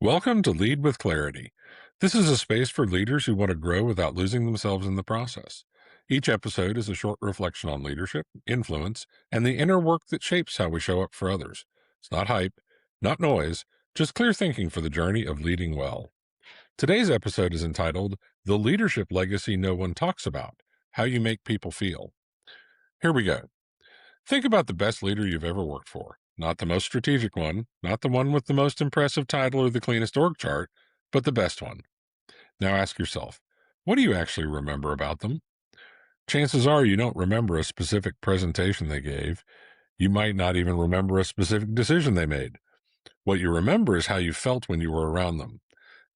Welcome to Lead with Clarity. This is a space for leaders who want to grow without losing themselves in the process. Each episode is a short reflection on leadership, influence, and the inner work that shapes how we show up for others. It's not hype, not noise, just clear thinking for the journey of leading well. Today's episode is entitled The Leadership Legacy No One Talks About: How You Make People Feel. Here we go. Think about the best leader you've ever worked for. Not the most strategic one, not the one with the most impressive title or the cleanest org chart, but the best one. Now ask yourself, what do you actually remember about them? Chances are you don't remember a specific presentation they gave. You might not even remember a specific decision they made. What you remember is how you felt when you were around them,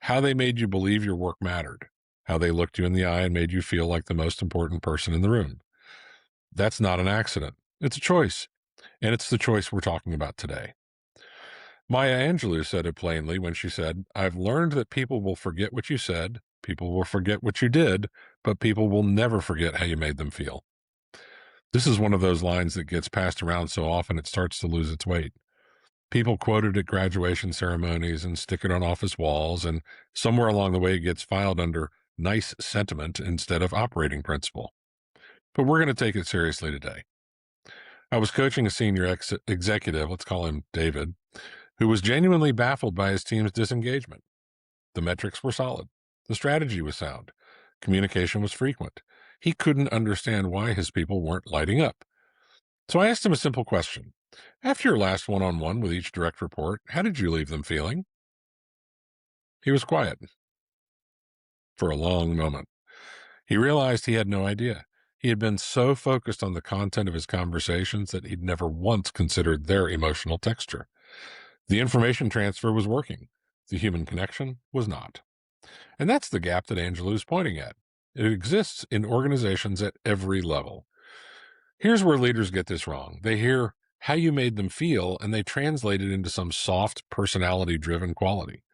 how they made you believe your work mattered, how they looked you in the eye and made you feel like the most important person in the room. That's not an accident. It's a choice. And it's the choice we're talking about today. Maya Angelou said it plainly when she said, "I've learned that people will forget what you said, people will forget what you did, but people will never forget how you made them feel." This is one of those lines that gets passed around so often it starts to lose its weight. People quote it at graduation ceremonies and stick it on office walls, and somewhere along the way it gets filed under nice sentiment instead of operating principle. But we're going to take it seriously today. I was coaching a senior executive, let's call him David, who was genuinely baffled by his team's disengagement. The metrics were solid. The strategy was sound. Communication was frequent. He couldn't understand why his people weren't lighting up. So I asked him a simple question. After your last one-on-one with each direct report, how did you leave them feeling? He was quiet for a long moment. He realized he had no idea. He had been so focused on the content of his conversations that he'd never once considered their emotional texture. The information transfer was working. The human connection was not. And that's the gap that Angelou's pointing at. It exists in organizations at every level. Here's where leaders get this wrong. They hear how you made them feel, and they translate it into some soft, personality-driven quality.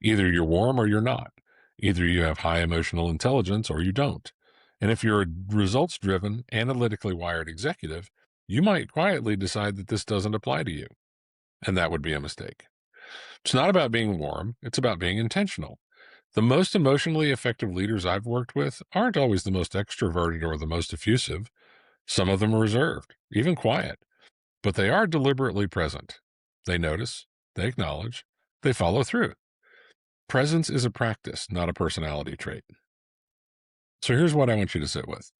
Either you're warm or you're not. Either you have high emotional intelligence or you don't. And if you're a results-driven, analytically wired executive, you might quietly decide that this doesn't apply to you. And that would be a mistake. It's not about being warm. It's about being intentional. The most emotionally effective leaders I've worked with aren't always the most extroverted or the most effusive. Some of them are reserved, even quiet, but they are deliberately present. They notice, they acknowledge, they follow through. Presence is a practice, not a personality trait. So here's what I want you to sit with.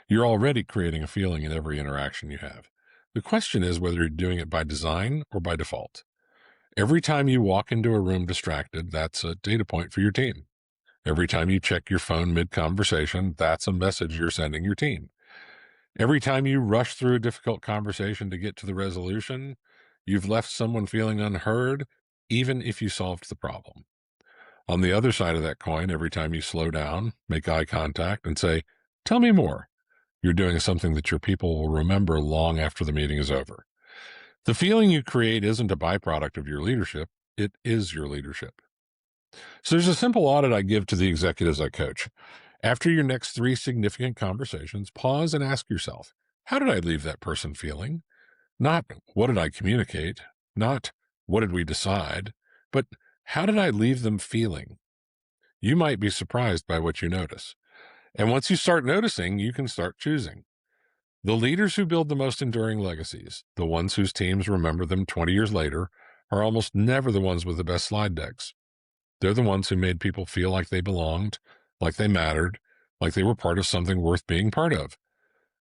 You're already creating a feeling in every interaction you have. The question is whether you're doing it by design or by default. Every time you walk into a room distracted, that's a data point for your team. Every time you check your phone mid-conversation, that's a message you're sending your team. Every time you rush through a difficult conversation to get to the resolution, you've left someone feeling unheard, even if you solved the problem. On the other side of that coin, every time you slow down, make eye contact, and say, "Tell me more," you're doing something that your people will remember long after the meeting is over. The feeling you create isn't a byproduct of your leadership. It is your leadership. So there's a simple audit I give to the executives I coach. After your next 3 significant conversations, pause and ask yourself, how did I leave that person feeling? Not what did I communicate? Not what did we decide? But how did I leave them feeling? You might be surprised by what you notice. And once you start noticing, you can start choosing. The leaders who build the most enduring legacies, the ones whose teams remember them 20 years later, are almost never the ones with the best slide decks. They're the ones who made people feel like they belonged, like they mattered, like they were part of something worth being part of.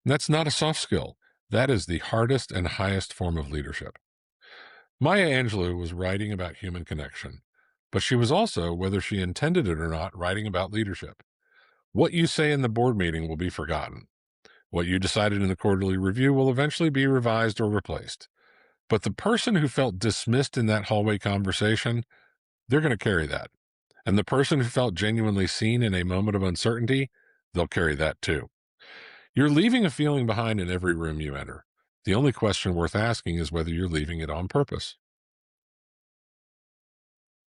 And that's not a soft skill. That is the hardest and highest form of leadership. Maya Angelou was writing about human connection, but she was also, whether she intended it or not, writing about leadership. What you say in the board meeting will be forgotten. What you decided in the quarterly review will eventually be revised or replaced. But the person who felt dismissed in that hallway conversation, they're going to carry that. And the person who felt genuinely seen in a moment of uncertainty, they'll carry that too. You're leaving a feeling behind in every room you enter. The only question worth asking is whether you're leaving it on purpose.